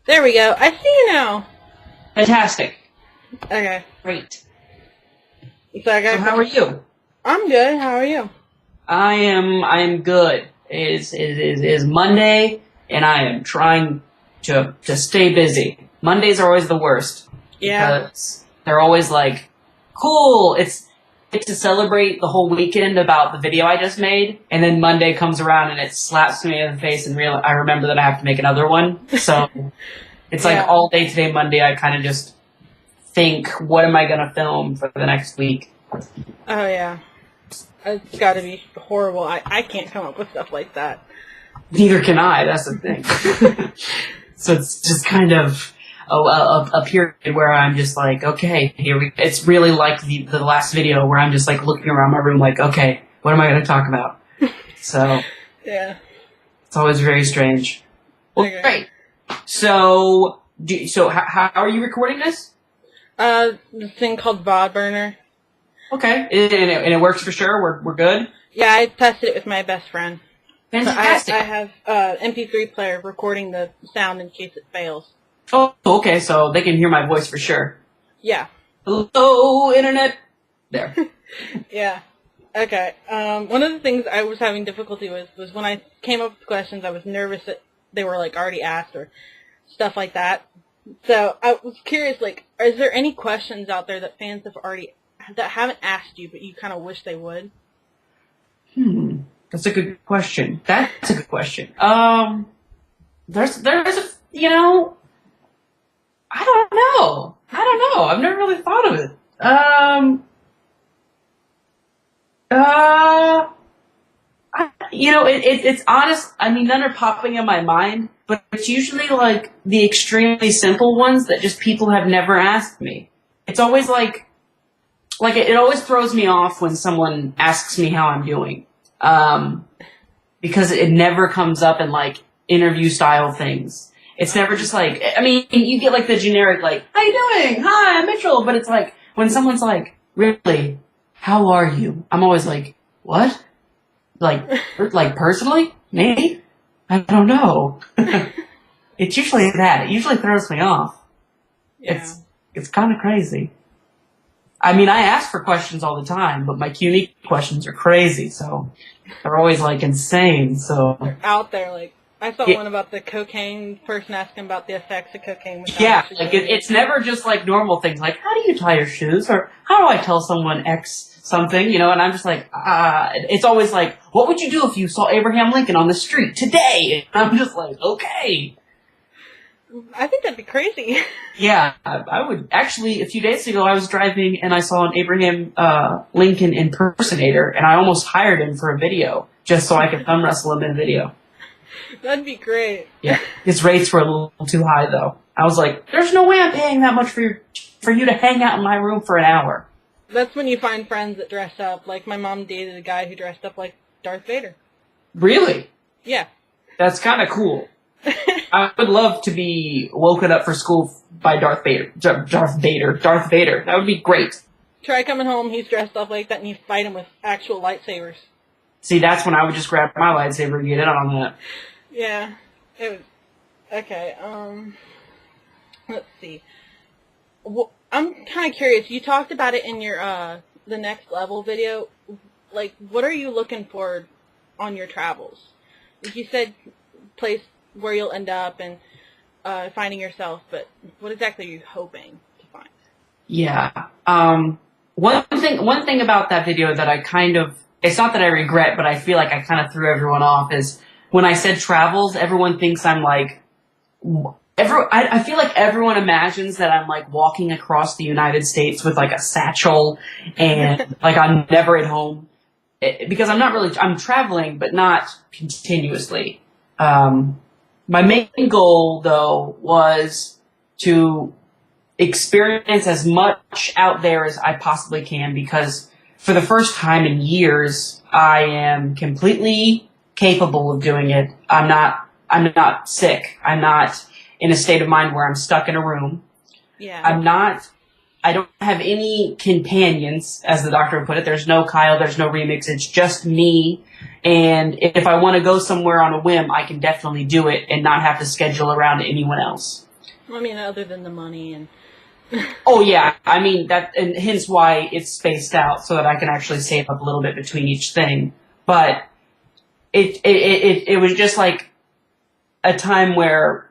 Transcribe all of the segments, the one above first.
There we go. I see you now. Fantastic. Okay. Great. So how are you? I'm good. How are you? I am good. It is Monday, and I am trying to stay busy. Mondays are always the worst. Yeah. Because they're always like, cool, it's to celebrate the whole weekend about the video I just made, and then Monday comes around and it slaps me in the face and I remember that I have to make another one. So it's like all day today, Monday, I kind of just think, what am I going to film for the next week? Oh, yeah. It's got to be horrible. I can't come up with stuff like that. Neither can I, that's the thing. So it's just kind of a period where I'm just like, okay, it's really like the last video where I'm just like looking around my room like, okay, what am I going to talk about? So yeah, it's always very strange. Well, okay. Great. So how are you recording this? This thing called VOD Burner. Okay, and it works for sure. We're good. Yeah, I tested it with my best friend. Fantastic. So I have MP3 player recording the sound in case it fails. Oh, okay, so they can hear my voice for sure. Yeah. Hello, internet. There. Yeah. Okay. One of the things I was having difficulty with was when I came up with questions, I was nervous that they were like already asked or stuff like that. So I was curious, like, is there any questions out there that fans that haven't asked you, but you kind of wish they would? That's a good question. That's a good question. There's a, I don't know. I've never really thought of it. It's honest. I mean, none are popping in my mind, but it's usually like the extremely simple ones that just people have never asked me. It's always like it always throws me off when someone asks me how I'm doing. Because it never comes up in like interview style things. It's never just like, I mean, you get like the generic like, how you doing? Hi, I'm Mitchell. But it's like, when someone's like, really, how are you? I'm always like, what? Like personally? Me? I don't know. It's usually that. It usually throws me off. Yeah. It's kind of crazy. I mean, I ask for questions all the time, but my unique questions are crazy, so they're always like insane. So they're out there, like I saw one about the cocaine person asking about the effects of cocaine. Yeah, like it's never just like normal things, like how do you tie your shoes, or how do I tell someone X something, And I'm just like, it's always like, what would you do if you saw Abraham Lincoln on the street today? And I'm just like, okay. I think that'd be crazy. Yeah, I would. Actually, a few days ago, I was driving and I saw an Abraham Lincoln impersonator, and I almost hired him for a video just so I could thumb wrestle him in a video. That'd be great. Yeah, his rates were a little too high, though. I was like, there's no way I'm paying that much for you to hang out in my room for an hour. That's when you find friends that dress up. Like, my mom dated a guy who dressed up like Darth Vader. Really? Yeah. That's kind of cool. I would love to be woken up for school by Darth Vader. Darth Vader. That would be great. Try coming home, he's dressed up like that, and you fight him with actual lightsabers. See, that's when I would just grab my lightsaber and get in on that. Yeah. It was... Okay, let's see. Well, I'm kind of curious. You talked about it in your, the next level video. Like, what are you looking for on your travels? Like you said, place where you'll end up and finding yourself, but what exactly are you hoping to find? Yeah. One thing about that video that I kind of, it's not that I regret, but I feel like I kind of threw everyone off, is when I said travels, everyone thinks I'm like, I feel like everyone imagines that I'm like walking across the United States with like a satchel and like I'm never at home, because I'm traveling, but not continuously. My main goal, though, was to experience as much out there as I possibly can, because for the first time in years, I am completely capable of doing it. I'm not sick. I'm not in a state of mind where I'm stuck in a room. Yeah. I don't have any companions, as the doctor would put it. There's no Kyle, there's no Remix. It's just me. And if I want to go somewhere on a whim, I can definitely do it and not have to schedule around anyone else. I mean, other than the money and. Oh yeah, I mean that, and hence why it's spaced out so that I can actually save up a little bit between each thing. But it was just like a time where,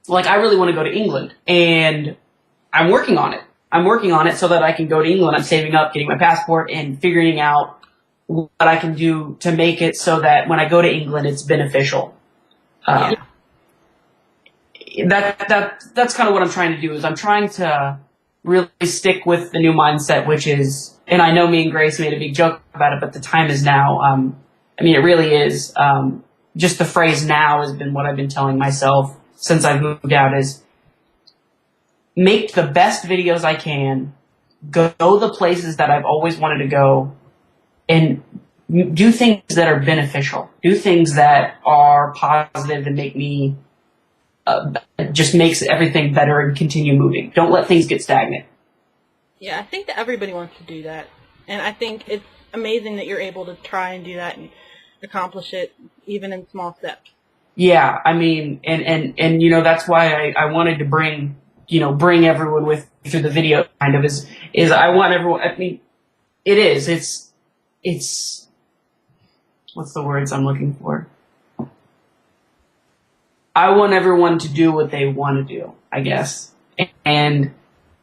like, I really want to go to England, and I'm working on it. I'm working on it so that I can go to England. I'm saving up, getting my passport, and figuring out what I can do to make it so that when I go to England, it's beneficial. Yeah. That's kind of what I'm trying to do. Is I'm trying to really stick with the new mindset, which is, and I know me and Grace made a big joke about it, but the time is now. I mean, it really is. Just the phrase "now" has been what I've been telling myself since I've moved out, is make the best videos I can, go the places that I've always wanted to go, and do things that are beneficial. Do things that are positive and make me, just makes everything better and continue moving. Don't let things get stagnant. Yeah, I think that everybody wants to do that. And I think it's amazing that you're able to try and do that and accomplish it even in small steps. Yeah, I mean, and you know, that's why I wanted to bring everyone with me through the video, kind of, is I want everyone, I mean, it's what's the words I'm looking for? I want everyone to do what they want to do, I guess, and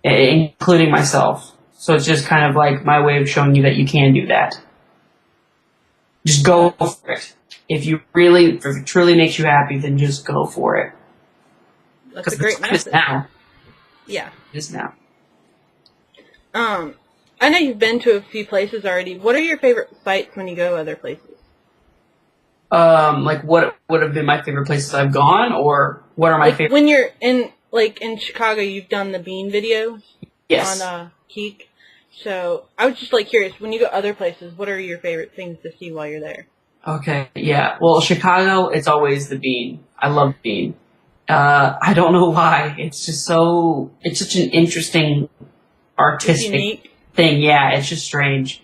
including myself. So it's just kind of like my way of showing you that you can do that. Just go for it. If it truly makes you happy, then just go for it. That's a great message. It's now. Yeah. It is now. I know you've been to a few places already. What are your favorite sites when you go other places? Like what would have been my favorite places I've gone, or what are my favorite? When you're in Chicago, you've done the bean video. Yes. On Keek. So I was just curious, when you go other places, what are your favorite things to see while you're there? Okay, yeah. Well, Chicago, it's always the bean. I love bean. I don't know why. It's such an interesting artistic thing. Yeah, it's just strange.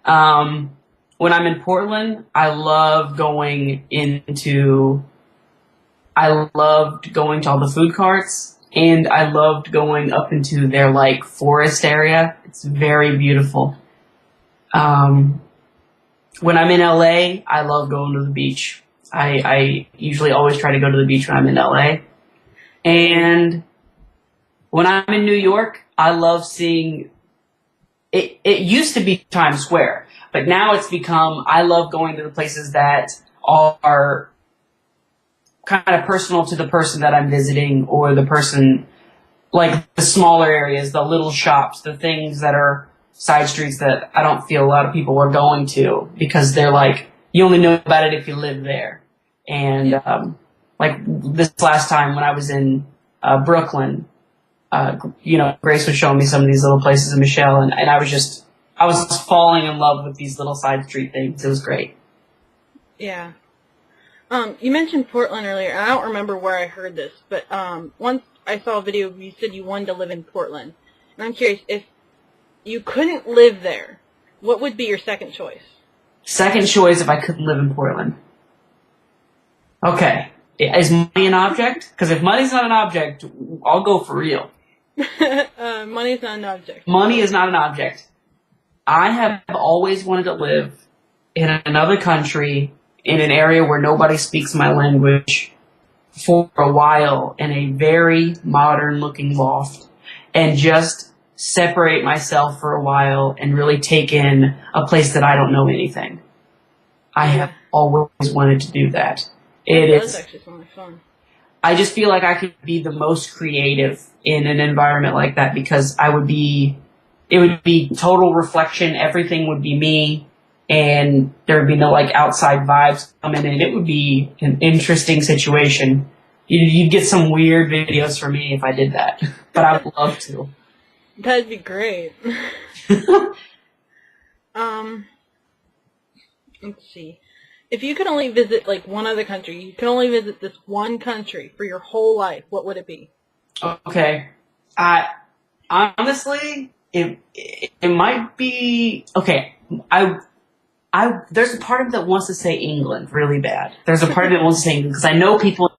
When I'm in Portland, I loved going to all the food carts, and I loved going up into their forest area. It's very beautiful. When I'm in LA, I love going to the beach. I usually always try to go to the beach when I'm in LA. And when I'm in New York, I love seeing it. It used to be Times Square, but now it's become, I love going to the places that are kind of personal to the person that I'm visiting, or the person, like the smaller areas, the little shops, the things that are side streets that I don't feel a lot of people are going to, because they're you only know about it if you live there. And this last time when I was in Brooklyn, Grace was showing me some of these little places in Michelle, and I was falling in love with these little side street things. It was great. Yeah. You mentioned Portland earlier, and I don't remember where I heard this, but once I saw a video, you said you wanted to live in Portland. And I'm curious, if you couldn't live there, what would be your second choice? Second choice if I couldn't live in Portland. Okay. Is money an object? Because if money's not an object, I'll go for real. Money's not an object. Money is not an object. I have always wanted to live in another country, in an area where nobody speaks my language, for a while, in a very modern-looking loft, and just separate myself for a while and really take in a place that I don't know anything. I have always wanted to do that. It is actually so much fun. I just feel like I could be the most creative in an environment like that, because it would be total reflection. Everything would be me, and there would be no outside vibes coming in. It would be an interesting situation. You'd get some weird videos from me if I did that, but I would love to. That'd be great. Let's see. If you could only visit one other country, you could only visit this one country for your whole life, what would it be? Okay. Honestly, it might be, okay. There's a part of me that wants to say England really bad. There's a part of me that wants to say England, because I know people